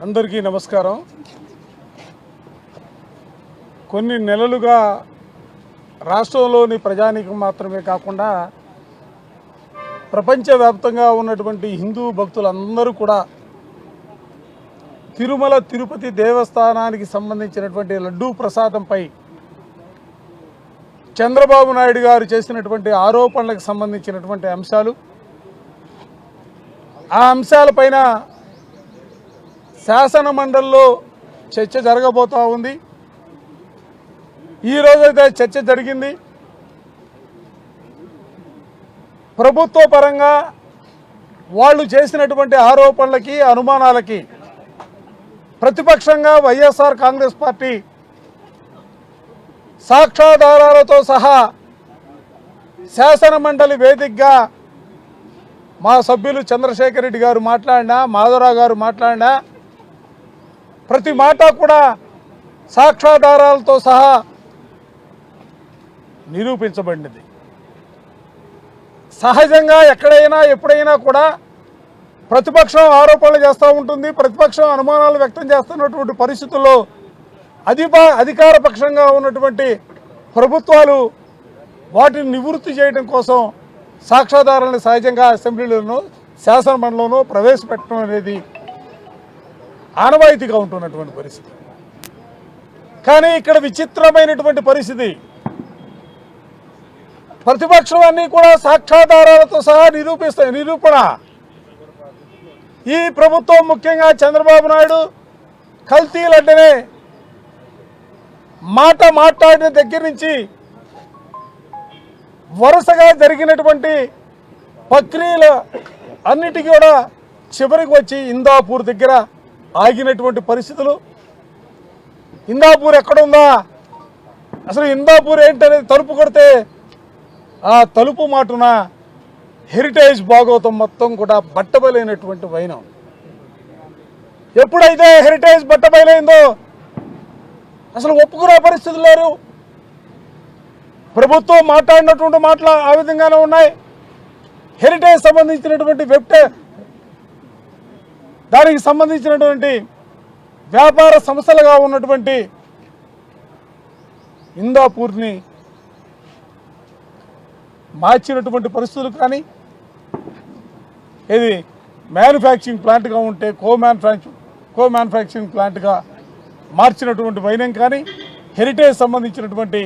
అందరికీ నమస్కారం. కొన్ని నెలలుగా రాష్ట్రంలోని ప్రజానీకం మాత్రమే కాకుండా ప్రపంచవ్యాప్తంగా ఉన్నటువంటి హిందూ భక్తులందరూ కూడా తిరుమల తిరుపతి దేవస్థానానికి సంబంధించినటువంటి లడ్డూ ప్రసాదంపై చంద్రబాబు నాయుడు గారు చేసినటువంటి ఆరోపణలకు సంబంధించినటువంటి అంశాలు, ఆ అంశాలపైన శాసన మండలిలో చర్చ జరగబోతూ ఉంది. ఈరోజైతే చర్చ జరిగింది. ప్రభుత్వ పరంగా వాళ్ళు చేసినటువంటి ఆరోపణలకి, అనుమానాలకి ప్రతిపక్షంగా వైఎస్ఆర్ కాంగ్రెస్ పార్టీ సాక్ష్యాధారాలతో సహా శాసన మండలి వేదికగా మా సభ్యులు చంద్రశేఖర్ రెడ్డి గారు మాట్లాడినా, మాధవరావు గారు మాట్లాడినా ప్రతి మాట కూడా సాక్ష్యాధారాలతో సహా నిరూపించబడినది. సహజంగా ఎక్కడైనా ఎప్పుడైనా కూడా ప్రతిపక్షం ఆరోపణలు చేస్తూ ఉంటుంది. ప్రతిపక్షం అనుమానాలు వ్యక్తం చేస్తున్నటువంటి పరిస్థితుల్లో అధికార పక్షంగా ఉన్నటువంటి ప్రభుత్వాలు వాటిని నివృత్తి చేయడం కోసం సాక్ష్యాధారాలను సహజంగా అసెంబ్లీలోనూ శాసన మండలిలోనూ ప్రవేశపెట్టడం అనేది ఆనవాయితీగా ఉంటున్నటువంటి పరిస్థితి. కానీ ఇక్కడ విచిత్రమైనటువంటి పరిస్థితి, ప్రతిపక్షం అన్నీ కూడా సాక్ష్యాధారాలతో సహా నిరూపణ. ఈ ప్రభుత్వం ముఖ్యంగా చంద్రబాబు నాయుడు కల్తీలంటేనే మాట్లాడిన దగ్గర నుంచి వరుసగా జరిగినటువంటి ప్రక్రియల అన్నిటికీ కూడా చివరికి వచ్చి ఇందాపూర్ దగ్గర ఆగినటువంటి పరిస్థితులు. ఇందాపూర్ ఎక్కడుందా, అసలు ఇందాపూర్ ఏంటనేది తలుపు కొడితే ఆ తలుపు మాటున హెరిటేజ్ భాగవతం మొత్తం కూడా బట్టబయలైనటువంటి వైనం. ఎప్పుడైతే హెరిటేజ్ బట్టబయలైందో అసలు ఒప్పుకునే పరిస్థితులు లేరు. ప్రభుత్వం మాట్లాడినటువంటి మాటలు ఆ విధంగానే ఉన్నాయి. హెరిటేజ్ సంబంధించినటువంటి దానికి సంబంధించినటువంటి వ్యాపార సంస్థలుగా ఉన్నటువంటి ఇందాపూర్ని మార్చినటువంటి పరిస్థితులు కానీ, ఇది మ్యానుఫ్యాక్చరింగ్ ప్లాంట్గా ఉంటే కో మ్యానుఫ్యాక్చరింగ్ ప్లాంట్గా మార్చినటువంటి వైనం కానీ, హెరిటేజ్ సంబంధించినటువంటి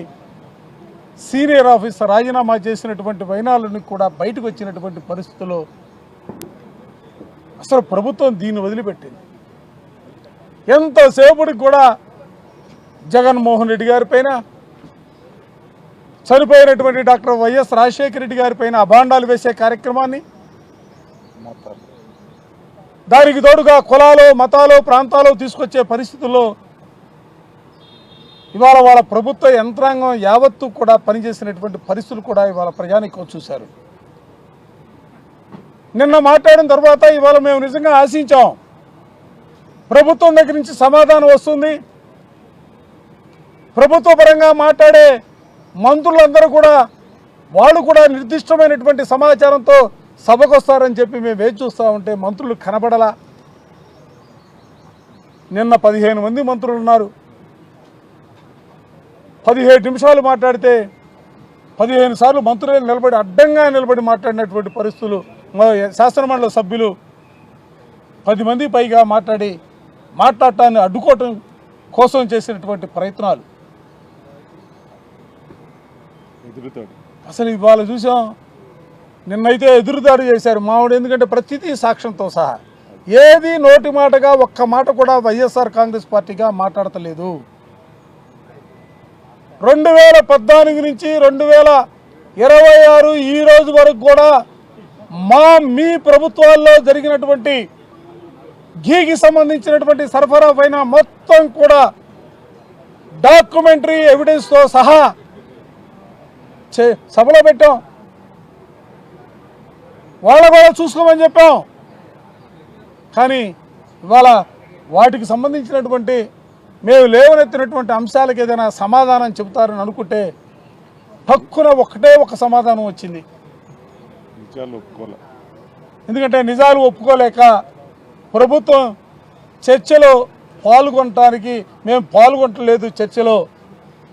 సీనియర్ ఆఫీసర్ రాజీనామా చేసినటువంటి వైనాలను కూడా బయటకు వచ్చినటువంటి పరిస్థితుల్లో అసలు ప్రభుత్వం దీన్ని వదిలిపెట్టింది. ఎంతసేపటికి కూడా జగన్మోహన్ రెడ్డి గారి పైన, చనిపోయినటువంటి డాక్టర్ వైఎస్ రాజశేఖర రెడ్డి గారి పైన అభాండాలు వేసే కార్యక్రమాన్ని, దానికి తోడుగా కులాలు, మతాలు, ప్రాంతాలు తీసుకొచ్చే పరిస్థితుల్లో ఇవాళ వాళ్ళ ప్రభుత్వ యంత్రాంగం యావత్తు కూడా పనిచేసినటువంటి పరిస్థితులు కూడా ఇవాళ ప్రజానీకం చూశారు. నిన్న మాట్లాడిన తర్వాత ఇవాళ మేము నిజంగా ఆశించాం ప్రభుత్వం దగ్గర నుంచి సమాధానం వస్తుంది. ప్రభుత్వ పరంగా మాట్లాడే మంత్రులందరూ కూడా వాళ్ళు కూడా నిర్దిష్టమైనటువంటి సమాచారంతో సభకు వస్తారని చెప్పి మేము వేచి చూస్తూ ఉంటే మంత్రులు కనబడలా. నిన్న 15 మంది మంత్రులు ఉన్నారు. 17 నిమిషాలు మాట్లాడితే 15 సార్లు మంత్రులు అడ్డంగా నిలబడి మాట్లాడినటువంటి పరిస్థితులు. శాసనమండలి సభ్యులు 10 మంది పైగా మాట్లాడటాన్ని అడ్డుకోవటం కోసం చేసినటువంటి ప్రయత్నాలు అసలు ఇవాళ చూసాం. నిన్నైతే ఎదురుదాడి చేశారు మావిడ. ఎందుకంటే ప్రతిదీ సాక్ష్యంతో సహా ఏది నోటి మాటగా ఒక్క మాట కూడా వైఎస్ఆర్ కాంగ్రెస్ పార్టీగా మాట్లాడతలేదు. 2014 నుంచి 2026 ఈ రోజు వరకు కూడా మీ ప్రభుత్వాల్లో జరిగినటువంటి ఘీకి సంబంధించినటువంటి సరఫరా పైన మొత్తం కూడా డాక్యుమెంటరీ ఎవిడెన్స్తో సహా సభలో పెట్టాం. వాళ్ళ కూడా చూసుకోమని చెప్పాం. కానీ ఇవాళ వాటికి సంబంధించినటువంటి మేము లేవనెత్తినటువంటి అంశాలకు ఏదైనా సమాధానం చెబుతారని అనుకుంటే హక్కున ఒకటే ఒక సమాధానం వచ్చింది. ఎందుకంటే నిజాలు ఒప్పుకోలేక ప్రభుత్వం చర్చలో పాల్గొనటానికి మేము పాల్గొనట్లేదు, చర్చలో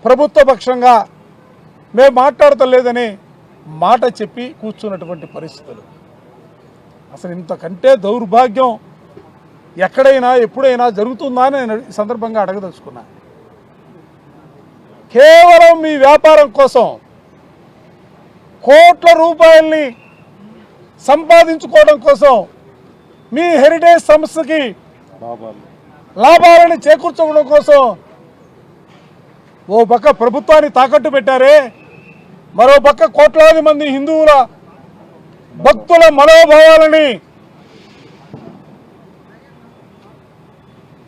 ప్రభుత్వ పక్షంగా మేము మాట్లాడతలేదని మాట చెప్పి కూర్చున్నటువంటి పరిస్థితులు. అసలు ఇంతకంటే దౌర్భాగ్యం ఎక్కడైనా ఎప్పుడైనా జరుగుతుందా అని నేను ఈ సందర్భంగా అడగదలుచుకున్నా. కేవలం మీ వ్యాపారం కోసం కోట్ల రూపాయల్ని సంపాదించుకోవడం కోసం మీ హెరిటేజ్ సంస్థకి లాభాలను చేకూర్చుకోవడం కోసం ఓ పక్క ప్రభుత్వాన్ని తాకట్టు పెట్టారే, మరో పక్క కోట్లాది మంది హిందువుల భక్తుల మనోభావాలని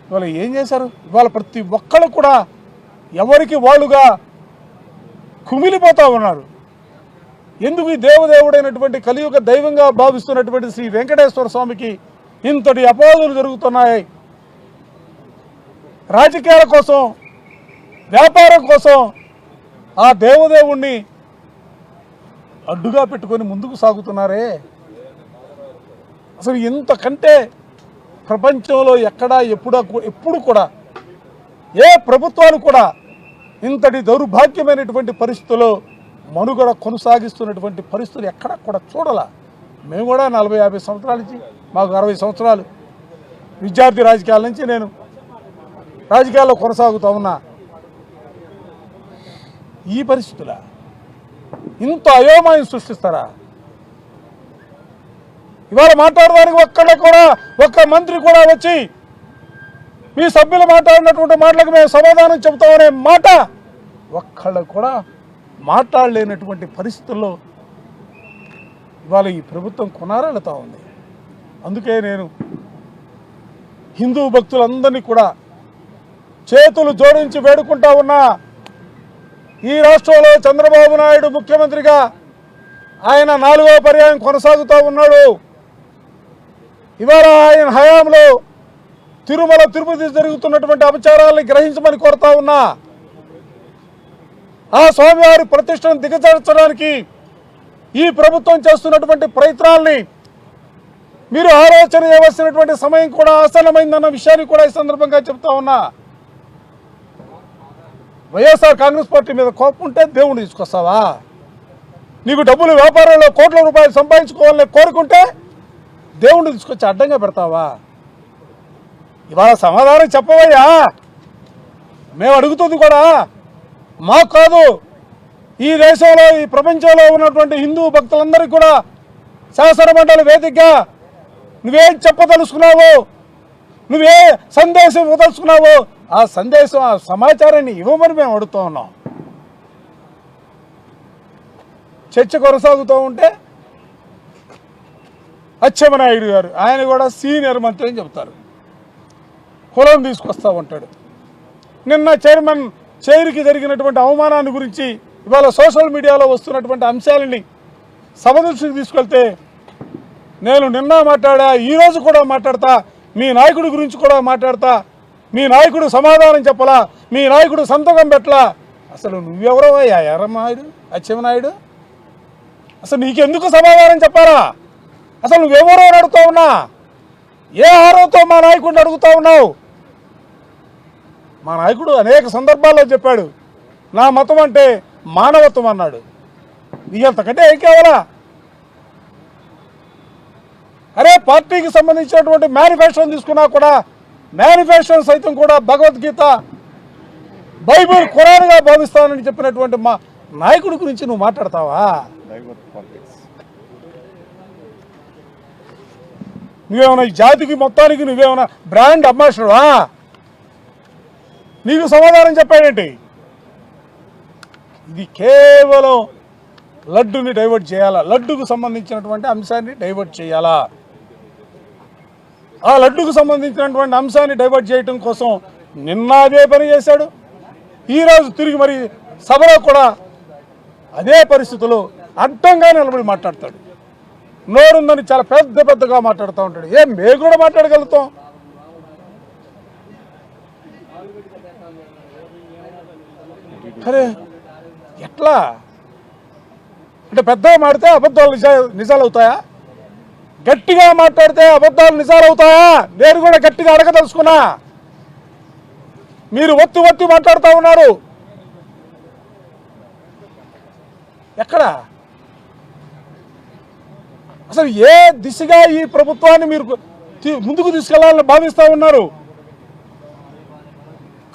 ఇవాళ ఏం చేశారు? ఇవాళ ప్రతి ఒక్కళ్ళు కూడా ఎవరికి వాళ్ళుగా కుమిలిపోతూ ఉన్నారు. ఎందుకు ఈ దేవదేవుడైనటువంటి కలియుగ దైవంగా భావిస్తున్నటువంటి శ్రీ వెంకటేశ్వర స్వామికి ఇంతటి అపవాదులు జరుగుతున్నాయి? రాజకీయాల కోసం, వ్యాపారం కోసం ఆ దేవదేవుణ్ణి అడ్డుగా పెట్టుకొని ముందుకు సాగుతున్నారే. అసలు ఇంతకంటే ప్రపంచంలో ఎక్కడా ఎప్పుడు కూడా ఏ ప్రభుత్వాలు కూడా ఇంతటి దౌర్భాగ్యమైనటువంటి పరిస్థితుల్లో మనుగడ కొనసాగిస్తున్నటువంటి పరిస్థితులు ఎక్కడా కూడా చూడాల. మేము కూడా 40-50 సంవత్సరాల నుంచి, మాకు 60 సంవత్సరాలు విద్యార్థి రాజకీయాల నుంచి నేను రాజకీయాల్లో కొనసాగుతూ ఉన్నా. ఈ పరిస్థితుల ఇంత అయోమయం సృష్టిస్తారా? ఇవాళ మాట్లాడడానికి ఒక్క మంత్రి కూడా వచ్చి మీ సభ్యులు మాట్లాడినటువంటి మాటలకు మేము సమాధానం చెబుతామనే మాట ఒక్కళ్ళు కూడా మాట్లాడలేనటువంటి పరిస్థితుల్లో ఇవాళ ఈ ప్రభుత్వం కొనారెళ్తా ఉంది. అందుకే నేను హిందూ భక్తులందరినీ కూడా చేతులు జోడించి వేడుకుంటా ఉన్నా. ఈ రాష్ట్రంలో చంద్రబాబు నాయుడు ముఖ్యమంత్రిగా ఆయన 4వ పర్యాయం కొనసాగుతూ ఉన్నాడు. ఇవాళ ఆయన హయాంలో తిరుమల తిరుపతి జరుగుతున్నటువంటి అపచారాలని గ్రహించమని కోరుతా ఉన్నా. ఆ స్వామివారి ప్రతిష్టను దిగజార్చడానికి ఈ ప్రభుత్వం చేస్తున్నటువంటి ప్రయత్నాల్ని మీరు ఆలోచన చేయవలసినటువంటి సమయం కూడా ఆసన్నమైందన్న విషయాన్ని కూడా ఈ సందర్భంగా చెప్తా ఉన్నా. వైఎస్ఆర్ కాంగ్రెస్ పార్టీ మీద కోపం ఉంటే దేవుణ్ణి తీసుకొస్తావా? నీకు డబ్బులు వ్యాపారంలో కోట్ల రూపాయలు సంపాదించుకోవాలని కోరుకుంటే దేవుణ్ణి తీసుకొచ్చి అడ్డంగా పెడతావా? ఇవాళ సమాధానం చెప్పవయ్యా. మేము అడుగుతుంది కూడా మాకు కాదు, ఈ దేశంలో ఈ ప్రపంచంలో ఉన్నటువంటి హిందూ భక్తులందరికీ కూడా శాసనమండలి వేదికగా నువ్వేం చెప్పదలుచుకున్నావో, నువ్వే సందేశం ఇవ్వదలుచుకున్నావో ఆ సందేశం, ఆ సమాచారాన్ని ఇవ్వమని మేము అడుగుతూ ఉన్నాం. చర్చ కొనసాగుతూ ఉంటే అచ్చెన్నాయుడు గారు, ఆయన కూడా సీనియర్ మంత్రి అని చెప్తారు, కులం తీసుకొస్తా ఉంటాడు. నిన్న చైర్కి జరిగినటువంటి అవమానాన్ని గురించి ఇవాళ సోషల్ మీడియాలో వస్తున్నటువంటి అంశాలని సభ దృష్టికి తీసుకెళ్తే నేను నిన్న మాట్లాడా, ఈరోజు కూడా మాట్లాడతా, మీ నాయకుడి గురించి కూడా మాట్లాడతా, మీ నాయకుడు సమాధానం చెప్పలా, మీ నాయకుడు సంతకం పెట్టలా. అసలు నువ్వెవరో ఎర్రనాయుడు, అచ్చెన్నాయుడు, అసలు నీకెందుకు సమాధానం చెప్పారా? అసలు నువ్వెవరో అడుగుతా ఉన్నా? ఏ ఆరోతో మా నాయకుడిని అడుగుతా ఉన్నావు? మా నాయకుడు అనేక సందర్భాల్లో చెప్పాడు, నా మతం అంటే మానవత్వం అన్నాడు. నీకంతకంటే ఏం కావాలా? అరే పార్టీకి సంబంధించినటువంటి మేనిఫెస్టోని తీసుకున్నా కూడా మేనిఫెస్టో సైతం కూడా భగవద్గీత, బైబిల్, ఖురాన్గా భావిస్తానని చెప్పినటువంటి మా నాయకుడి గురించి నువ్వు మాట్లాడతావా? నువ్వేమన్నా ఈ జాతికి మొత్తానికి నువ్వేమన్నా బ్రాండ్ అంబాసిడరా? నీకు సమాధానం చెప్పాడేంటి? ఇది కేవలం లడ్డుని డైవర్ట్ చేయాలా, లడ్డుకు సంబంధించినటువంటి అంశాన్ని డైవర్ట్ చేయాలా. ఆ లడ్డుకు సంబంధించినటువంటి అంశాన్ని డైవర్ట్ చేయటం కోసం నిన్న అదే పని చేశాడు, ఈరోజు తిరిగి మరి సభలో కూడా అదే పరిస్థితుల్లో అడ్డంగా నిలబడి మాట్లాడతాడు. నోరుందని చాలా పెద్దగా మాట్లాడుతూ ఉంటాడు. మేము కూడా మాట్లాడగలుగుతాం. అరే ఎట్లా అంటే పెద్దగా మాడితే అబద్ధాలు నిజాలు అవుతాయా? గట్టిగా మాట్లాడితే అబద్ధాలు నిజాలు అవుతాయా? నేను కూడా గట్టిగా అడగదలుచుకున్నా. మీరు ఒత్తి మాట్లాడుతూ ఉన్నారు. ఎక్కడ అసలు ఏ దిశగా ఈ ప్రభుత్వాన్ని మీరు ముందుకు తీసుకెళ్లాలని భావిస్తూ ఉన్నారు?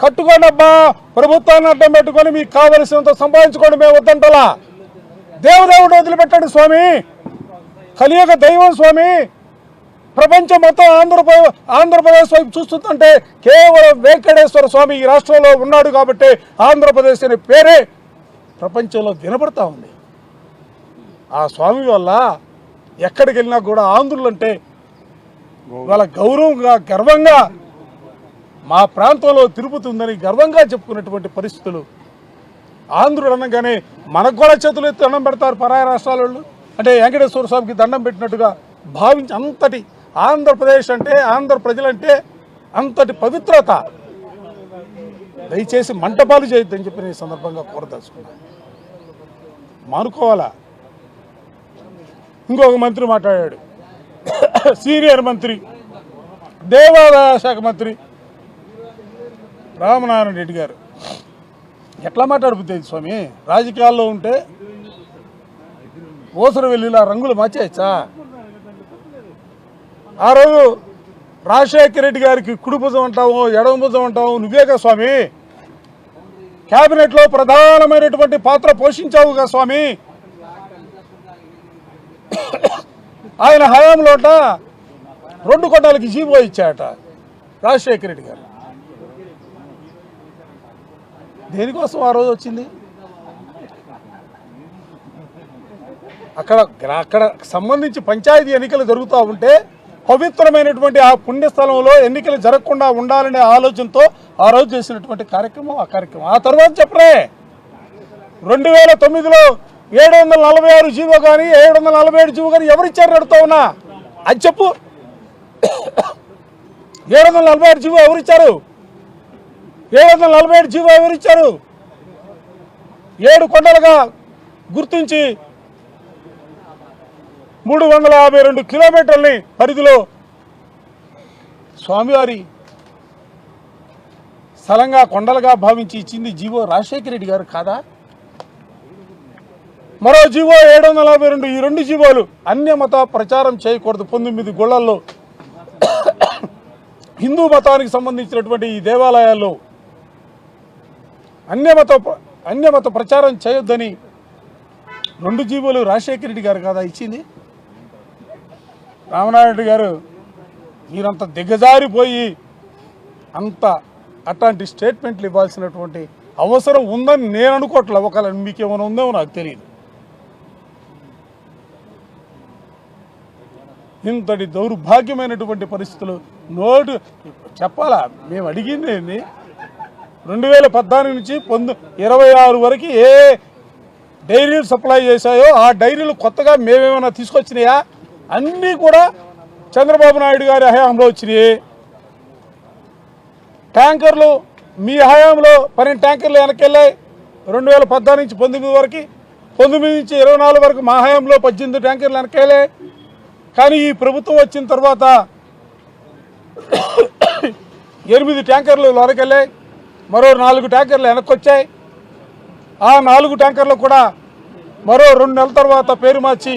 కట్టుకోండి అబ్బా, ప్రభుత్వాన్ని అడ్డం పెట్టుకొని మీకు కావలసినంత సంపాదించుకోండి, మేము వద్దంటలా. దేవుడు వదిలిపెట్టండి స్వామి, కలియుగ దైవం స్వామి. ప్రపంచం మొత్తం ఆంధ్రప్రదేశ్ వైపు చూస్తుంటే కేవలం వెంకటేశ్వర స్వామి ఈ రాష్ట్రంలో ఉన్నాడు కాబట్టి ఆంధ్రప్రదేశ్ అనే పేరే ప్రపంచంలో వినపడతా ఉంది. ఆ స్వామి వల్ల ఎక్కడికి వెళ్ళినా కూడా ఆంధ్రులంటే వాళ్ళ గౌరవంగా గర్వంగా మా ప్రాంతంలో తిరుపతి ఉందని గర్వంగా చెప్పుకున్నటువంటి పరిస్థితులు. ఆంధ్రుడు అనగానే మనకు కూడా చేతులు ఎత్తి దండం పెడతారు పరాయ రాష్ట్రాల వాళ్ళు. అంటే వెంకటేశ్వర స్వామికి దండం పెట్టినట్టుగా భావించి అంతటి ఆంధ్రప్రదేశ్ అంటే ఆంధ్ర ప్రజలంటే అంతటి పవిత్రత. దయచేసి మంటపాలు చేయొద్దని చెప్పి నేను సందర్భంగా కోరదలుచుకున్నాను. మానుకోవాలా. ఇంకొక మంత్రి మాట్లాడాడు, సీనియర్ మంత్రి, దేవాదాయ శాఖ మంత్రి రామనారాయణ రెడ్డి గారు. ఎట్లా మాట్లాడుతుంది స్వామి? రాజకీయాల్లో ఉంటే ఓసరు వెళ్ళిలా రంగులు మార్చేయచ్చా? ఆ రోజు రాజశేఖర రెడ్డి గారికి కుడి భుజం అంటావు, ఎడమ భుజం అంటావు, నువ్వేగా స్వామి. క్యాబినెట్లో ప్రధానమైనటువంటి పాత్ర పోషించావుగా స్వామి. ఆయన హయాంలోట 2 కొట్టాలకి జీవో ఇచ్చాట రాజశేఖర రెడ్డి గారు. దేనికోసం ఆ రోజు వచ్చింది? అక్కడ సంబంధించి పంచాయతీ ఎన్నికలు జరుగుతూ ఉంటే పవిత్రమైనటువంటి ఆ పుణ్యస్థలంలో ఎన్నికలు జరగకుండా ఉండాలనే ఆలోచనతో ఆ రోజు చేసినటువంటి కార్యక్రమం. ఆ తర్వాత చెప్పరే 2009లో 746 జీవో కానీ 747 జీవో కానీ ఎవరిచ్చారు అడుగుతా ఉన్నా. అది చెప్పు. 746 జీవో ఎవరిచ్చారు? 747 జీవో ఎవరిచ్చారు? 7 కొండలుగా గుర్తించి 352 కిలోమీటర్లని పరిధిలో స్వామివారి స్థలంగా కొండలుగా భావించి ఇచ్చింది జీవో రాజశేఖర రెడ్డి గారు కాదా? మరో జీవో 742. ఈ 2 జీవోలు అన్యమత ప్రచారం చేయకూడదు. 19 గుళ్ళల్లో హిందూ మతానికి సంబంధించినటువంటి ఈ దేవాలయాల్లో అన్యమత ప్రచారం చేయొద్దని 2 జీవోలు రాజశేఖర రెడ్డి గారు కాదా ఇచ్చింది? రామనారాయణ రెడ్డి గారు మీరంత దిగజారిపోయి అట్లాంటి స్టేట్మెంట్లు ఇవ్వాల్సినటువంటి అవసరం ఉందని నేను అనుకోవట్లే. ఒకవేళ మీకేమైనా ఉందేమో నాకు తెలియదు. ఇంతటి దౌర్భాగ్యమైనటువంటి పరిస్థితులు చెప్పాలా? మేము అడిగింది ఏంది? 2014 నుంచి 26 వరకు ఏ డైరీలు సప్లై చేశాయో ఆ డైరీలు కొత్తగా మేమేమైనా తీసుకొచ్చినాయా? అన్నీ కూడా చంద్రబాబు నాయుడు గారి హయాంలో వచ్చినాయి. ట్యాంకర్లు మీ హయాంలో 12 ట్యాంకర్లు వెనకెళ్ళాయి 2014 నుంచి 19 వరకు. 19 నుంచి 24 వరకు మా హయాంలో 18 ట్యాంకర్లు వెనకెళ్ళాయి. కానీ ఈ ప్రభుత్వం వచ్చిన తర్వాత 8 ట్యాంకర్లు లోనకెళ్ళాయి, మరో 4 ట్యాంకర్లు వెనక్కొచ్చాయి. ఆ 4 ట్యాంకర్లు కూడా మరో 2 నెలల తర్వాత పేరు మార్చి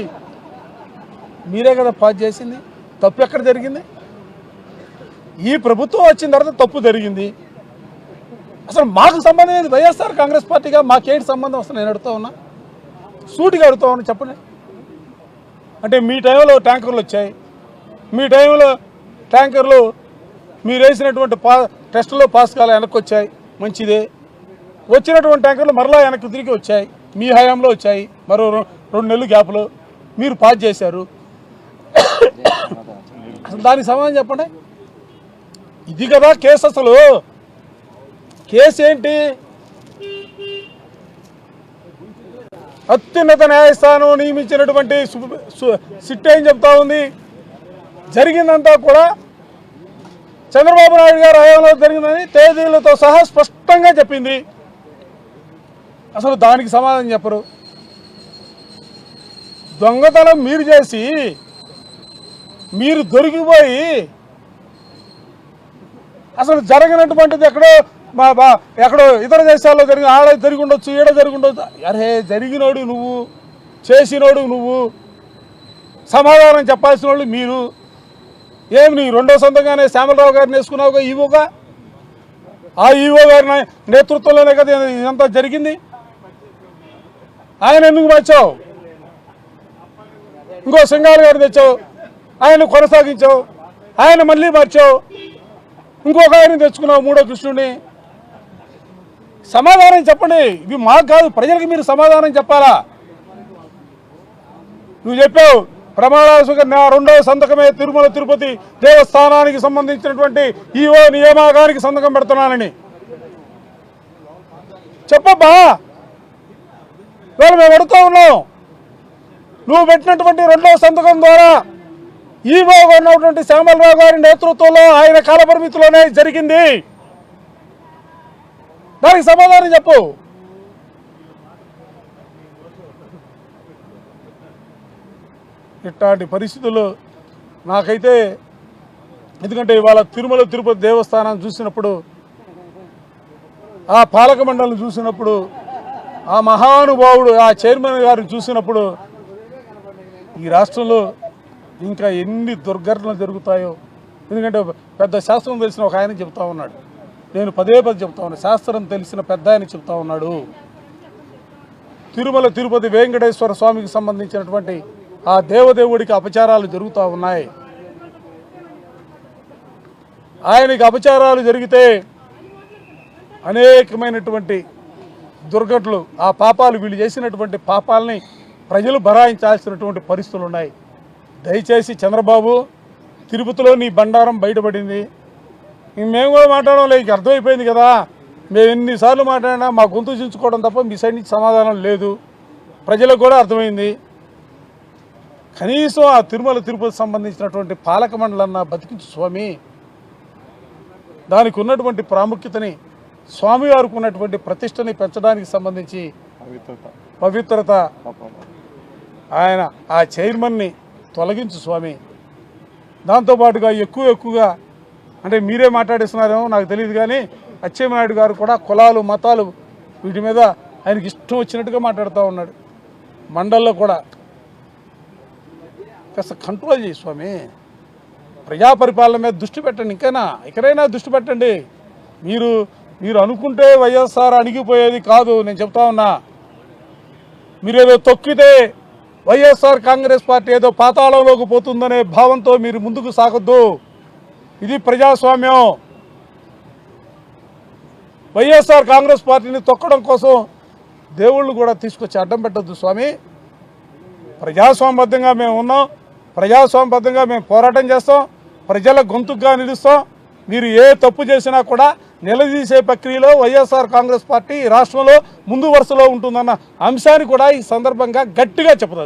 మీరే కదా పాస్ చేసింది. తప్పు ఎక్కడ జరిగింది? ఈ ప్రభుత్వం వచ్చిన తర్వాత తప్పు జరిగింది. అసలు మాకు సంబంధం ఏంది? వైఎస్ఆర్ కాంగ్రెస్ పార్టీగా మాకేంటి సంబంధం? అసలు నేను అడుగుతా ఉన్నా, సూటిగా అడుగుతా ఉన్నా, చెప్పండి. అంటే మీ టైంలో ట్యాంకర్లు వచ్చాయి, మీ టైంలో ట్యాంకర్లు మీరు వేసినటువంటి టెస్టులో పాస్ కాల వెనక్కి వచ్చాయి, మంచిదే. వచ్చినటువంటి ట్యాంకర్లు మరలా వెనక్కి తిరిగి వచ్చాయి, మీ హయాంలో వచ్చాయి. మరో 2 నెలలు గ్యాప్లో మీరు పాస్ చేశారు. అసలు దానికి సమాధానం చెప్పండి. ఇది కదా కేసు. అసలు కేసు ఏంటి? అత్యున్నత న్యాయస్థానం నియమించినటువంటి సిట్ ఏం చెప్తా ఉంది? జరిగిందంతా కూడా చంద్రబాబు నాయుడు గారు హయాంలో జరిగిందని తేదీలతో సహా స్పష్టంగా చెప్పింది. అసలు దానికి సమాధానం చెప్పరు. దొంగతనం మీరు చేసి మీరు దొరికిపోయి అసలు జరగనటువంటిది ఎక్కడో ఇతర దేశాల్లో ఆడ జరిగి ఉండొచ్చు, ఈడ జరిగి ఉండొచ్చు. అరే జరిగినోడు నువ్వు, చేసినోడు నువ్వు, సమాధానం చెప్పాల్సిన వాళ్ళు మీరు. ఏమి నీ రెండో సొంతంగానే శ్యామలరావు గారిని వేసుకున్నావుగా ఈవోగా? ఆ ఈవో గారి నేతృత్వంలోనే కదా ఇదంతా జరిగింది. ఆయన ఎందుకు మార్చావు? ఇంకో సింగాల్ గారిని తెచ్చావు, ఆయన కొనసాగించావు, ఆయన మళ్ళీ మార్చావు, ఇంకొక ఆయన తెచ్చుకున్నావు, మూడో కృష్ణుడిని. సమాధానం చెప్పండి. ఇవి మాకు కాదు, ప్రజలకు మీరు సమాధానం చెప్పాలా? నువ్వు చెప్పావు ప్రమాణాలు నా రెండవ సంతకమే తిరుమల తిరుపతి దేవస్థానానికి సంబంధించినటువంటి ఈఓ నియామకానికి సంతకం పెడుతున్నానని. చెప్పబ్బా, మేము అడుగుతా ఉన్నాం. నువ్వు పెట్టినటువంటి రెండవ సంతకం ద్వారా ఈవోగా ఉన్నటువంటి శ్యామలరావు గారి నేతృత్వంలో ఆయన కాలపరిమితిలోనే జరిగింది. దానికి సమాధానం చెప్పు. ఇట్లాంటి పరిస్థితుల్లో నాకైతే, ఎందుకంటే ఇవాళ తిరుమల తిరుపతి దేవస్థానం చూసినప్పుడు, ఆ పాలక మండలిని చూసినప్పుడు, ఆ మహానుభావుడు ఆ చైర్మన్ గారిని చూసినప్పుడు ఈ రాష్ట్రంలో ఇంకా ఎన్ని దుర్ఘటనలు జరుగుతాయో. ఎందుకంటే పెద్ద శాస్త్రం తెలిసిన ఒక ఆయన చెప్తా ఉన్నాడు, నేను పదే చెప్తా ఉన్నాను, శాస్త్రం తెలిసిన పెద్ద ఆయన చెప్తా ఉన్నాడు, తిరుమల తిరుపతి వెంకటేశ్వర స్వామికి సంబంధించినటువంటి ఆ దేవదేవుడికి అపచారాలు జరుగుతూ ఉన్నాయి. ఆయనకి అపచారాలు జరిగితే అనేకమైనటువంటి దుర్ఘటనలు, ఆ పాపాలు, వీళ్ళు చేసినటువంటి పాపాలని ప్రజలు భరాయించాల్సినటువంటి పరిస్థితులు ఉన్నాయి. దయచేసి చంద్రబాబు, తిరుపతిలో నీ బండారం బయటపడింది. మేము కూడా మాట్లాడడం లేదు, అర్థమైపోయింది కదా. మేము ఎన్నిసార్లు మాట్లాడినా మా గొంతు చించుకోవడం తప్ప మీ సైడ్ నుంచి సమాధానం లేదు. ప్రజలకు కూడా అర్థమైంది. కనీసం ఆ తిరుమల తిరుపతి సంబంధించినటువంటి పాలక మండలన్నా బతికించు స్వామి. దానికి ఉన్నటువంటి ప్రాముఖ్యతని, స్వామివారికి ఉన్నటువంటి ప్రతిష్టని పెంచడానికి సంబంధించి పవిత్రత, ఆయన ఆ చైర్మన్ని తొలగించు స్వామి. దాంతోపాటుగా ఎక్కువగా అంటే మీరే మాట్లాడిస్తున్నారేమో నాకు తెలియదు, కానీ అచ్చెన్నాయుడు గారు కూడా కులాలు, మతాలు వీటి మీద ఆయనకి ఇష్టం వచ్చినట్టుగా మాట్లాడుతూ ఉన్నాడు. మండల్లో కూడా కాస్త కంట్రోల్ చేయి స్వామి. ప్రజా పరిపాలన మీద దృష్టి పెట్టండి. ఇకనైనా దృష్టి పెట్టండి. మీరు అనుకుంటే వైఎస్ఆర్ అణిగిపోయేది కాదు. నేను చెప్తా ఉన్నా, మీరేదో తొక్కితే వైఎస్ఆర్ కాంగ్రెస్ పార్టీ ఏదో పాతాళంలోకి పోతుందనే భావంతో మీరు ముందుకు సాగొద్దు. ఇది ప్రజాస్వామ్యం. వైఎస్ఆర్ కాంగ్రెస్ పార్టీని తొక్కడం కోసం దేవుళ్ళు కూడా తీసుకొచ్చి అడ్డం పెట్టద్దు స్వామి. ప్రజాస్వామ్యబద్ధంగా మేము ఉన్నాం, ప్రజాస్వామ్యబద్ధంగా మేము పోరాటం చేస్తాం, ప్రజల గొంతుగా నిలుస్తాం. మీరు ఏ తప్పు చేసినా కూడా నిలదీసే ప్రక్రియలో వైఎస్ఆర్ కాంగ్రెస్ పార్టీ రాష్ట్రంలో ముందు వరుసలో ఉంటుందన్న అంశాన్ని కూడా ఈ సందర్భంగా గట్టిగా చెప్తారు.